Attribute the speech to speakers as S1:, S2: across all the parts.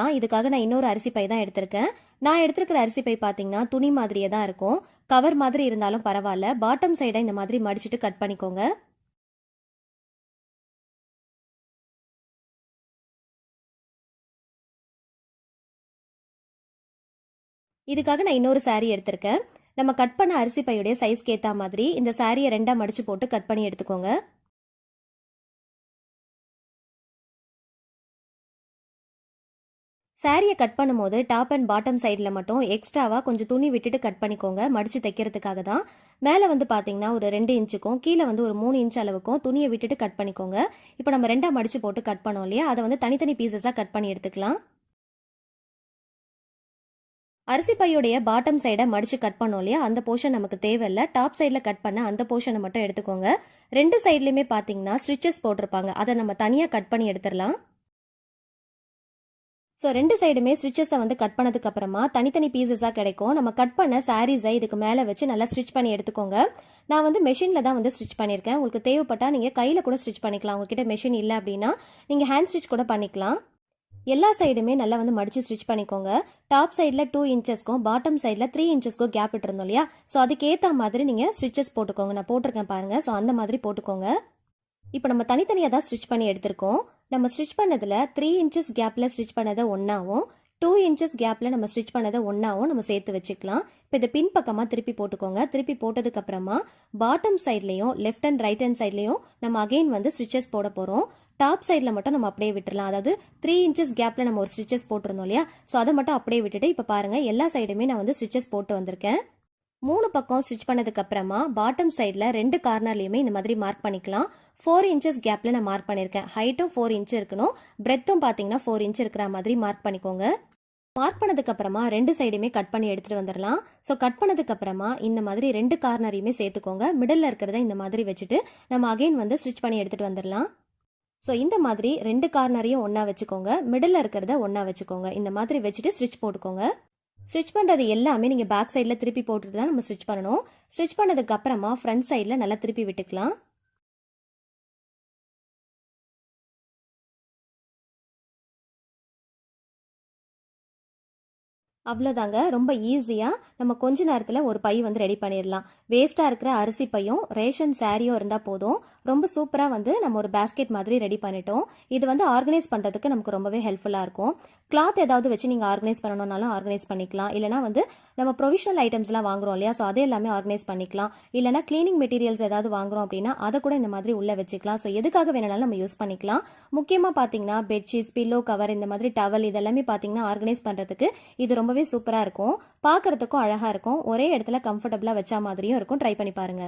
S1: பார்க்கலாம். இதுக்காக நான் இன்னொரு அரிசி பை தான் எடுத்திருக்கேன். நான் எடுத்திருக்கிற அரிசி பை பார்த்தீங்கன்னா துணி மாதிரியே தான் இருக்கும். கவர் மாதிரி இருந்தாலும் பரவாயில்ல. பாட்டம் சைடை இந்த மாதிரி மடிச்சுட்டு கட் பண்ணிக்கோங்க. இதுக்காக நான் இன்னொரு saree எடுத்திருக்கேன். நம்ம கட் பண்ண அரிசி பையுடைய சைஸ்க்கு ஏற்ற மாதிரி இந்த சாரியை 2ஆ மடிச்சு போட்டு கட் பண்ணி எடுத்துக்கோங்க. சாரியை கட் பண்ணும்போது டாப் அண்ட் பாட்டம் சைடில் மட்டும் எக்ஸ்ட்ராவாக கொஞ்சம் துணி விட்டுட்டு கட் பண்ணிக்கோங்க. மடித்து தைக்கிறதுக்காக தான். மேலே வந்து பார்த்தீங்கன்னா ஒரு 2 இன்ச்சுக்கும் கீழே வந்து ஒரு 3 இன்ச் அளவுக்கும் துணியை விட்டுட்டு கட் பண்ணிக்கோங்க. இப்போ நம்ம 2ஆ மடித்து போட்டு கட் பண்ணோம் இல்லையா, அதை வந்து தனித்தனி பீசஸாக கட் பண்ணி எடுத்துக்கலாம். அரிசி பையுடைய பாட்டம் சைடை மடிச்சு கட் பண்ணோம் இல்லையா, அந்த போர்ஷன் நமக்கு தேவையில்லை. டாப் சைடில் கட் பண்ண அந்த போர்ஷனை மட்டும் எடுத்துக்கோங்க. 2 சைட்லையுமே பார்த்தீங்கன்னா ஸ்டிச்சஸ் போட்டிருப்பாங்க. அதை நம்ம தனியாக கட் பண்ணி எடுத்துடலாம். ஸோ 2 சைடுமே ஸ்டிச்சஸை வந்து கட் பண்ணதுக்கு அப்புறமா தனித்தனி பீசஸாக கிடைக்கும். நம்ம கட் பண்ண சாரீஸை இதுக்கு மேலே வச்சு நல்லா ஸ்டிச் பண்ணி எடுத்துக்கோங்க. நான் வந்து மெஷினில் தான் வந்து ஸ்டிச் பண்ணியிருக்கேன். உங்களுக்கு தேவைப்பட்டால் நீங்கள் கையில் கூட ஸ்டிச் பண்ணிக்கலாம். உங்ககிட்ட மெஷின் இல்லை அப்படின்னா நீங்கள் ஹேண்ட் ஸ்டிச் கூட பண்ணிக்கலாம். எல்லா சைடுமே நல்லா வந்து மடித்து ஸ்டிச் பண்ணிக்கோங்க. டாப் சைடில் 2 இன்ச்சஸ்க்கும் பாட்டம் சைடில் 3 இன்ச்சஸ்க்கும் கேப் விட்டுருந்தோம் இல்லையா, ஸோ அதுக்கேற்ற மாதிரி நீங்கள் ஸ்டிச்சஸ் போட்டுக்கோங்க. நான் போட்டிருக்கேன் பாருங்கள். ஸோ அந்த மாதிரி போட்டுக்கோங்க. இப்போ நம்ம தனித்தனியாக தான் ஸ்டிச் பண்ணி எடுத்திருக்கோம். நம்ம ஸ்டிச் பண்ணதில் 3 இன்ச்சஸ் கேப்பில் ஸ்டிச் பண்ணதை ஒன்றாவும் 2 இன்ச்சஸ் கேப்பில் நம்ம ஸ்டிச் பண்ணதை ஒன்றாவும் நம்ம சேர்த்து வச்சுக்கலாம். இப்போ இதை பின் பக்கமாக திருப்பி போட்டுக்கோங்க. திருப்பி போட்டதுக்கப்புறமா பாட்டம் சைட்லேயும் லெஃப்ட் அண்ட் ரைட் ஹேண்ட் சைட்லேயும் நம்ம அகெயின் வந்து ஸ்டிச்சஸ் போட போகிறோம். டாப் சைடில் மட்டும் நம்ம அப்படியே விட்டுடலாம். அதாவது 3 இன்ச்சஸ் கேப்பில் நம்ம ஒரு ஸ்டிச்சஸ் போட்டிருந்தோம் இல்லையா, ஸோ அதை மட்டும் அப்படியே விட்டுட்டு இப்போ பாருங்கள் எல்லா சைடுமே நான் வந்து ஸ்டிச்சஸ் போட்டு வந்திருக்கேன். 3 பக்கம் ஸ்டிச் பண்ணதுக்கு அப்புறமா பாட்டம் சைடில் 2 கார்னர்லையுமே இந்த மாதிரி மார்க் பண்ணிக்கலாம். 4 இன்ச்சஸ் கேப்பில் நான் மார்க் பண்ணியிருக்கேன். ஹைட்டும் 4 இன்ச் இருக்கணும், பிரெத்தும் பார்த்தீங்கன்னா 4 இன்ச் இருக்கிற மாதிரி மார்க் பண்ணிக்கோங்க. மார்க் பண்ணதுக்கு அப்புறமா 2 சைடுமே கட் பண்ணி எடுத்துகிட்டு வந்துடலாம். ஸோ கட் பண்ணதுக்கு அப்புறமா இந்த மாதிரி 2 கார்னரையுமே சேர்த்துக்கோங்க. மிடில் இருக்கிறத இந்த மாதிரி வச்சுட்டு நம்ம அகைன் வந்து ஸ்டிச் பண்ணி எடுத்துகிட்டு வந்துடலாம். ஸோ இந்த மாதிரி 2 கார்னரையும் ஒன்றா வச்சுக்கோங்க. மிடில் இருக்கிறத ஒன்றா வச்சுக்கோங்க. இந்த மாதிரி வச்சுட்டு ஸ்டிச் போட்டுக்கோங்க. ஸ்டிச் பண்ணுறது எல்லாமே நீங்கள் பேக் சைடில் திருப்பி போட்டுட்டு தான் நம்ம ஸ்டிச் பண்ணணும். ஸ்டிச் பண்ணதுக்கு அப்புறமா ஃப்ரண்ட் சைடில் நல்லா திருப்பி விட்டுக்கலாம். அவ்வளோதாங்க. ரொம்ப ஈஸியாக நம்ம கொஞ்ச நேரத்தில் ஒரு பை வந்து ரெடி பண்ணிடலாம். வேஸ்ட்டாக இருக்கிற அரிசி பையும் ரேஷன் சாரியும் இருந்தால் போதும். ரொம்ப சூப்பராக வந்து நம்ம ஒரு பேஸ்கெட் மாதிரி ரெடி பண்ணிட்டோம். இது வந்து ஆர்கனைஸ் பண்ணுறதுக்கு நமக்கு ரொம்பவே ஹெல்ப்ஃபுல்லாக இருக்கும். கிளாத் ஏதாவது வச்சு நீங்கள் ஆர்கனைஸ் பண்ணணும்னாலும் ஆர்கனைஸ் பண்ணிக்கலாம். இல்லைனா வந்து நம்ம ப்ரொவிஷனல் ஐட்டம்ஸ்லாம் வாங்குறோம் இல்லையா, ஸோ அதே எல்லாமே ஆர்கனைஸ் பண்ணிக்கலாம். இல்லைனா கிளீனிங் மெட்டீரியல்ஸ் ஏதாவது வாங்குறோம் அப்படின்னா அதை கூட இந்த மாதிரி உள்ளே வச்சுக்கலாம். ஸோ எதுக்காக வேணாலும் நம்ம யூஸ் பண்ணிக்கலாம். முக்கியமாக பார்த்தீங்கன்னா பெட்ஷீட்ஸ், பில்லோ கவர், இந்த மாதிரி டவல் இதெல்லாமே பார்த்தீங்கன்னா ஆர்கனைஸ் பண்ணுறதுக்கு இது ரொம்பவே சூப்பராக இருக்கும். பார்க்கறதுக்கும் அழகாக இருக்கும். ஒரே இடத்துல கம்ஃபர்டபுளாக வச்சா மாதிரியும் இருக்கும். ட்ரை பண்ணி பாருங்க.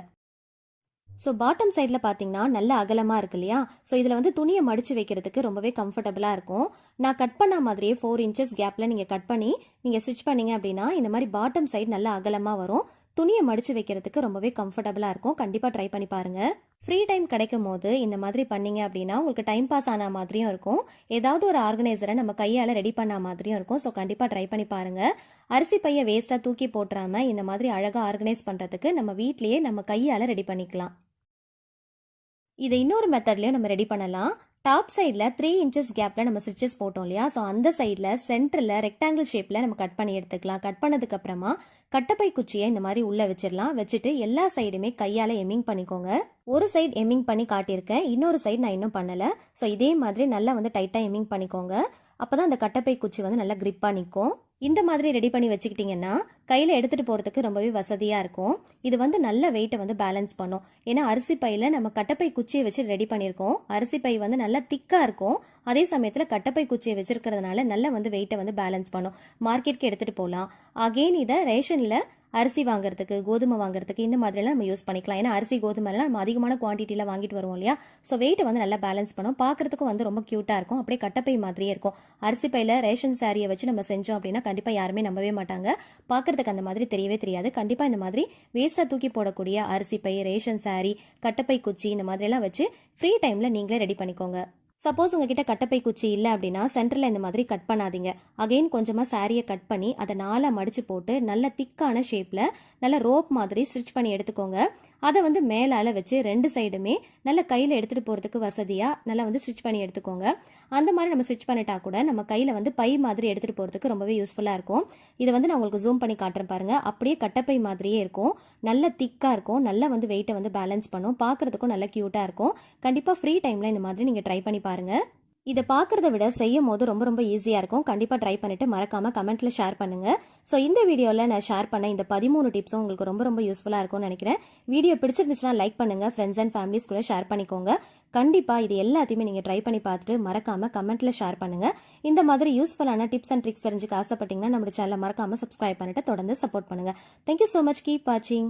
S1: ஸோ பாட்டம் சைடில் பார்த்தீங்கன்னா நல்ல அகலமாக இருக்கு இல்லையா, ஸோ இதில் வந்து துணியை மடித்து வைக்கிறதுக்கு ரொம்பவே கம்ஃபர்டபுளாக இருக்கும். நான் கட் பண்ண மாதிரியே 4 இன்ச்சஸ் கேப்பில் நீங்கள் கட் பண்ணி நீங்கள் ஸ்டிச் பண்ணீங்க அப்படின்னா இந்த மாதிரி பாட்டம் சைடு நல்ல அகலமாக வரும். துணியை மடித்து வைக்கிறதுக்கு ரொம்பவே கம்ஃபர்டபுளாக இருக்கும். கண்டிப்பாக ட்ரை பண்ணி பாருங்கள். ஃப்ரீ டைம் கிடைக்கும் போது இந்த மாதிரி பண்ணீங்க அப்படின்னா உங்களுக்கு டைம் பாஸ் ஆன மாதிரியும் இருக்கும். ஏதாவது ஒரு ஆர்கனைசரை நம்ம கையால் ரெடி பண்ண மாதிரியும் இருக்கும். ஸோ கண்டிப்பாக ட்ரை பண்ணி பாருங்கள். அரிசி பையை வேஸ்ட்டாக தூக்கி போட்டுறாமல் இந்த மாதிரி அழகாக ஆர்கனைஸ் பண்ணுறதுக்கு நம்ம வீட்லேயே நம்ம கையால் ரெடி பண்ணிக்கலாம். இதை இன்னொரு மெத்தட்லையும் நம்ம ரெடி பண்ணலாம். டாப் சைடில் 3 இன்ச்சஸ் கேப்பில் நம்ம ஸ்டிச்சஸ் போட்டோம் இல்லையா, ஸோ அந்த சைடில் சென்டரில் ரெக்டாங்கிள் ஷேப்பில் நம்ம கட் பண்ணி எடுத்துக்கலாம். கட் பண்ணதுக்கப்புறமா கட்டப்பை குச்சியை இந்த மாதிரி உள்ளே வச்சிடலாம். வச்சுட்டு எல்லா சைடுமே கையால் எம்மிங் பண்ணிக்கோங்க. ஒரு சைடு எம்மிங் பண்ணி காட்டியிருக்கேன், இன்னொரு சைடு நான் இன்னும் பண்ணலை. ஸோ இதே மாதிரி நல்லா வந்து டைட்டாக எம்மிங் பண்ணிக்கோங்க. அப்போ தான் அந்த கட்டப்பை குச்சி வந்து நல்லா கிரிப்பாக நிற்கும். இந்த மாதிரி ரெடி பண்ணி வச்சுக்கிட்டிங்கன்னா கையில் எடுத்துகிட்டு போகிறதுக்கு ரொம்பவே வசதியாக இருக்கும். இது வந்து நல்ல வெயிட்டை வந்து பேலன்ஸ் பண்ணும். ஏன்னா அரிசி பையில் நம்ம கட்டப்பை குச்சியை வச்சு ரெடி பண்ணியிருக்கோம். அரிசி பை வந்து நல்லா திக்காக இருக்கும். அதே சமயத்தில் கட்டப்பை குச்சியை வச்சுருக்கிறதுனால நல்லா வந்து வெயிட்டை வந்து பேலன்ஸ் பண்ணும். மார்க்கெட்டுக்கு எடுத்துகிட்டு போகலாம். அகெயின் இதை ரேஷனில் அரிசி வாங்குறதுக்கு, கோதுமை வாங்குறதுக்கு இந்த மாதிரிலாம் நம்ம யூஸ் பண்ணிக்கலாம். ஏன்னா அரிசி கோதுமைலாம் நம்ம அதிகமான குவான்டிட்டியில் வாங்கிட்டு வருவோம் இல்லையா, ஸோ வெயிட்டை வந்து நல்லா பேலன்ஸ் பண்ணும். பார்க்குறதுக்கும் வந்து ரொம்ப க்யூட்டாக இருக்கும். அப்படியே கட்டப்பை மாதிரியே இருக்கும். அரிசி பையில் ரேஷன் சாரியை வச்சு நம்ம செஞ்சோம் அப்படின்னா கண்டிப்பாக யாருமே நம்பவே மாட்டாங்க. பார்க்குறதுக்கு அந்த மாதிரி தெரியவே தெரியாது. கண்டிப்பாக இந்த மாதிரி வேஸ்ட்டாக தூக்கி போடக்கூடிய அரிசி பை, ரேஷன் சாரி, கட்டப்பை குச்சி இந்த மாதிரிலாம் வச்சு ஃப்ரீ டைமில் நீங்களே ரெடி பண்ணிக்கோங்க. சப்போஸ் உங்ககிட்ட கட்டப்பை குச்சி இல்லை அப்படின்னா சென்டரில் இந்த மாதிரி கட் பண்ணாதீங்க. அகைன் கொஞ்சமாக சாரியை கட் பண்ணி அதை நாலாக மடித்து போட்டு நல்ல திக்கான ஷேப்பில் நல்ல ரோப் மாதிரி ஸ்டிச் பண்ணி எடுத்துக்கோங்க. அதை வந்து மேலால் வச்சு 2 சைடுமே நல்ல கையில் எடுத்துகிட்டு போகிறதுக்கு வசதியாக நல்லா வந்து ஸ்டிச் பண்ணி எடுத்துக்கோங்க. அந்த மாதிரி நம்ம ஸ்டிச் பண்ணிட்டா கூட நம்ம கையில் வந்து பை மாதிரி எடுத்துகிட்டு போகிறதுக்கு ரொம்பவே யூஸ்ஃபுல்லாக இருக்கும். இதை வந்து நான் உங்களுக்கு ஜூம் பண்ணி காட்டுறேன் பாருங்கள். அப்படியே கட்டப்பை மாதிரியே இருக்கும். நல்ல திக்காக இருக்கும். நல்லா வந்து வெயிட்டை வந்து பேலன்ஸ் பண்ணும். பார்க்குறதுக்கும் நல்ல க்யூட்டாக இருக்கும். கண்டிப்பாக ஃப்ரீ டைமில் இந்த மாதிரி நீங்கள் ட்ரை பண்ணி பாருங்கள். இதை பார்க்குறத விட செய்யும் போது ரொம்ப ரொம்ப ஈஸியாக இருக்கும். கண்டிப்பாக ட்ரை பண்ணிவிட்டு மறக்காமல் கமெண்ட்டில் ஷேர் பண்ணுங்கள். ஸோ இந்த வீடியோவில் நான் ஷேர் பண்ண இந்த 13 டிப்ஸும் உங்களுக்கு ரொம்ப ரொம்ப யூஸ்ஃபுல்லாக இருக்கும்னு நினைக்கிறேன். வீடியோ பிடிச்சிருந்துச்சுன்னா லைக் பண்ணுங்கள். ஃப்ரெண்ட்ஸ் அண்ட் ஃபேமிலிஸ் கூட ஷேர் பண்ணிக்கோங்க. கண்டிப்பாக இது எல்லாத்தையுமே நீங்கள் ட்ரை பண்ணி பார்த்துட்டு மறக்காமல் கமெண்ட்டில் ஷேர் பண்ணுங்கள். இந்த மாதிரி யூஸ்ஃபுல்லான டிப்ஸ் அண்ட் ட்ரிக்ஸ் தெரிஞ்சுக்க ஆசைப்பட்டீங்கன்னா நம்ம சேனலை மறக்காமல் சப்ஸ்கிரைப் பண்ணிட்டு தொடர்ந்து சப்போர்ட் பண்ணுங்கள். Thank you so much. கீப் வாட்சிங்.